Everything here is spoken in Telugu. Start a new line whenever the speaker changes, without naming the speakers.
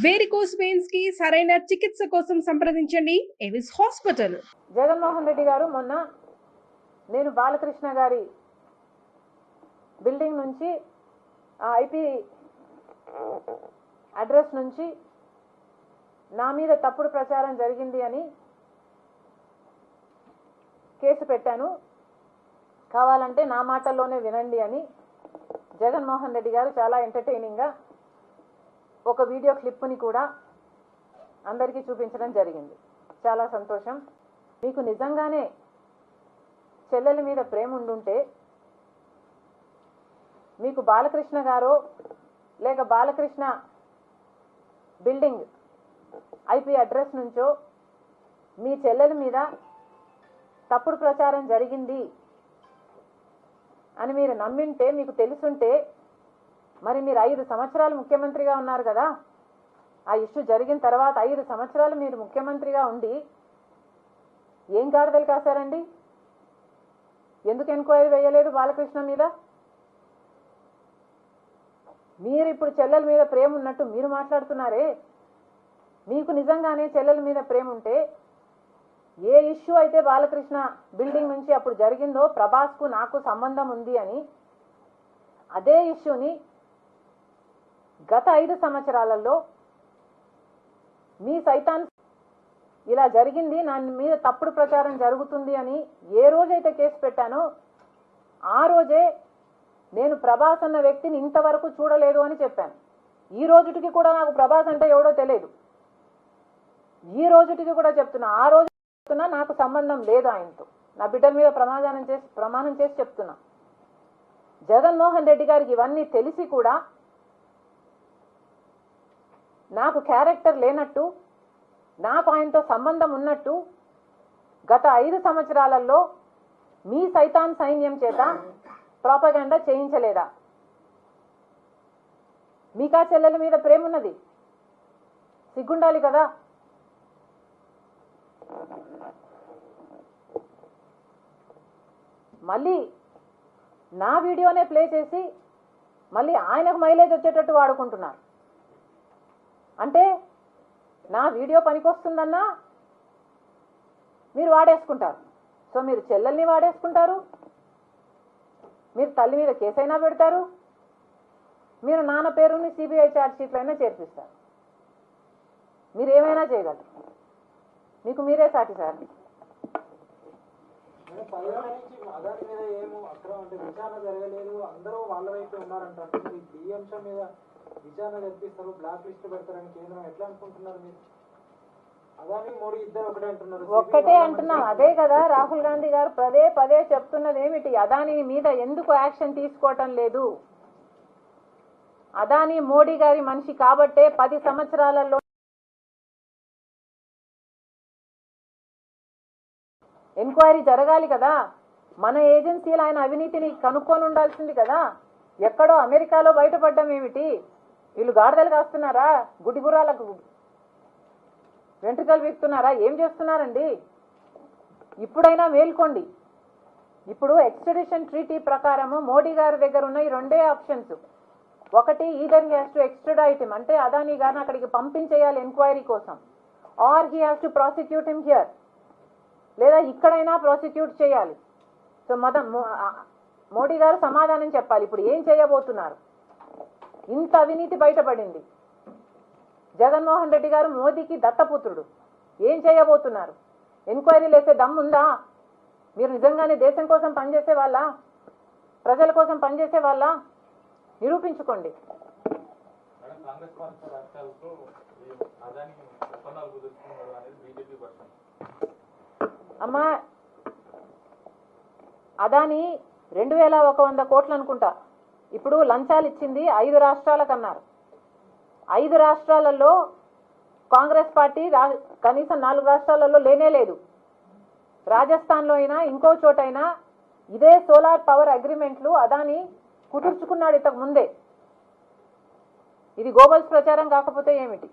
వేరికోస్ వెయిన్స్ కి సరైన చికిత్స కోసం సంప్రదించండి ఎవిస్ హాస్పిటల్.
జగన్మోహన్ రెడ్డి గారు మొన్న నేను బాలకృష్ణ గారి బిల్డింగ్ నుంచి ఐపీ అడ్రస్ నుంచి నా మీద తప్పుడు ప్రచారం జరిగింది అని కేసు పెట్టాను, కావాలంటే నా మాటల్లోనే వినండి అని జగన్మోహన్ రెడ్డి గారు చాలా ఎంటర్టైనింగ్గా ఒక వీడియో క్లిప్ని కూడా అందరికీ చూపించడం జరిగింది. చాలా సంతోషం. మీకు నిజంగానే చెల్లెల మీద ప్రేమ ఉండుంటే మీకు బాలకృష్ణ గారో లేక బాలకృష్ణ బిల్డింగ్ ఐపీ అడ్రస్ నుంచో మీ చెల్లెల మీద తప్పుడు ప్రచారం జరిగింది అని మీరు నమ్మింటే, మీకు తెలుసుంటే, మరి మీరు 5 సంవత్సరాలు ముఖ్యమంత్రిగా ఉన్నారు కదా. ఆ ఇష్యూ జరిగిన తర్వాత 5 సంవత్సరాలు మీరు ముఖ్యమంత్రిగా ఉండి ఏం గాడిదలు కాశారండి? ఎందుకు ఎంక్వైరీ వేయలేదు బాలకృష్ణ మీద? మీరు ఇప్పుడు చెల్లెల మీద ప్రేమ ఉన్నట్టు మీరు మాట్లాడుతున్నారే. మీకు నిజంగానే చెల్లెల మీద ప్రేమ ఉంటే ఏ ఇష్యూ అయితే బాలకృష్ణ బిల్డింగ్ నుంచి అప్పుడు జరిగిందో ప్రభాస్కు నాకు సంబంధం ఉంది అని, అదే ఇష్యూని గత 5 సంవత్సరాలలో మీ సైతాన్ ఇలా జరిగింది, నా మీద తప్పుడు ప్రచారం జరుగుతుంది అని ఏ రోజైతే కేసు పెట్టానో ఆ రోజే నేను ప్రభాస్ అన్న వ్యక్తిని ఇంతవరకు చూడలేదు అని చెప్పాను. ఈ రోజుటికి కూడా నాకు ప్రభాస్ అంటే ఎవడో తెలియదు. ఈ రోజుటికి కూడా చెప్తున్నా, ఆ రోజు చెప్తున్నా నాకు సంబంధం లేదు ఆయనతో. నా బిడ్డల మీద ప్రమాణం చేసి చెప్తున్నా. జగన్మోహన్ రెడ్డి గారికి ఇవన్నీ తెలిసి కూడా నాకు క్యారెక్టర్ లేనట్టు, నాకు ఆయనతో సంబంధం ఉన్నట్టు గత 5 సంవత్సరాలలో మీ సైతాన్ సైన్యం చేత ప్రాపగండా చేయించలేదా? మీకా చెల్లెల మీద ప్రేమ ఉన్నది, సిగ్గుండాలి కదా. మళ్ళీ నా వీడియోనే ప్లే చేసి మళ్ళీ ఆయనకు మైలేజ్ వచ్చేటట్టు వాడుకుంటున్నారు. అంటే నా వీడియో పనికొస్తుందన్నా మీరు వాడేసుకుంటారు. సో మీరు చెల్లెల్ని వాడేసుకుంటారు, మీరు తల్లి మీద కేసైనా పెడతారు, మీరు నాన్న పేరుని సిబిఐ ఛార్జ్ షీట్లో అయినా చేర్పిస్తారు. మీరు ఏమైనా చేయగలరు, మీకు మీరే సాటి సార్.
అదాని మీద ఏమో అక్రమం అంటే విచారణ జరగలేదు, అందరూ వాళ్ళ వైపు ఉన్నారంటారు. ఈ అంశం మీద విచారణ జరిపిస్తారు, బ్లాక్ లిస్ట్ పెడతారని కేంద్రం ఎట్లా అనుకుంటున్నారు మీరు? అదాని మోడీ ఇద్దరు ఒకటే అంటున్నారు.
ఒక్కటే అంటున్నాం, అదే కదా రాహుల్ గాంధీ గారు పదే పదే చెప్తున్నది ఏమిటి? అదాని మీద ఎందుకు యాక్షన్ తీసుకోవటం లేదు? అదాని మోడీ గారి మనిషి కాబట్టే 10 సంవత్సరాలలో ఎంక్వైరీ జరగాలి కదా. మన ఏజెన్సీలు ఆయన అవినీతిని కనుక్కొని ఉండాల్సింది కదా. ఎక్కడో అమెరికాలో బయటపడ్డం ఏమిటి? వీళ్ళు గాడిదలు కాస్తున్నారా? గుడిగురాలకు వెంట్రుకలు వీక్తున్నారా? ఏం చేస్తున్నారండి? ఇప్పుడైనా మేల్కోండి. ఇప్పుడు ఎక్స్ట్రడిషన్ ట్రీటీ ప్రకారము మోడీ గారి దగ్గర ఉన్న ఈ 2 ఆప్షన్స్. ఒకటి, either he has to extradite him, అంటే అదానీ గారిని అక్కడికి పంపించేయాలి ఎంక్వైరీ కోసం, or he has to prosecute him here, లేదా ఇక్కడైనా ప్రాసిక్యూట్ చేయాలి. సో మోడీ గారు సమాధానం చెప్పాలి. ఇప్పుడు ఏం చేయబోతున్నారు? ఇంత అవినీతి బయటపడింది. జగన్మోహన్ రెడ్డి గారు మోదీకి దత్తపుత్రుడు. ఏం చేయబోతున్నారు? ఎంక్వైరీలు వేసే దమ్ముందా? మీరు నిజంగానే దేశం కోసం పనిచేసే వాళ్ళ, ప్రజల కోసం పనిచేసే వాళ్ళ? నిరూపించుకోండి. అమ్మా, అదాని 2100 కోట్లు అనుకుంటా ఇప్పుడు లంచాలు ఇచ్చింది 5 రాష్ట్రాలకు అన్నారు. 5 రాష్ట్రాలలో కాంగ్రెస్ పార్టీ కనీసం 4 రాష్ట్రాలలో లేనే లేదు. రాజస్థాన్లో అయినా ఇంకో చోటైనా ఇదే సోలార్ పవర్ అగ్రిమెంట్లు అదాని కుదుర్చుకున్నాడు ఇంతకు ముందే. ఇది గోబల్స్ ప్రచారం కాకపోతే ఏమిటి?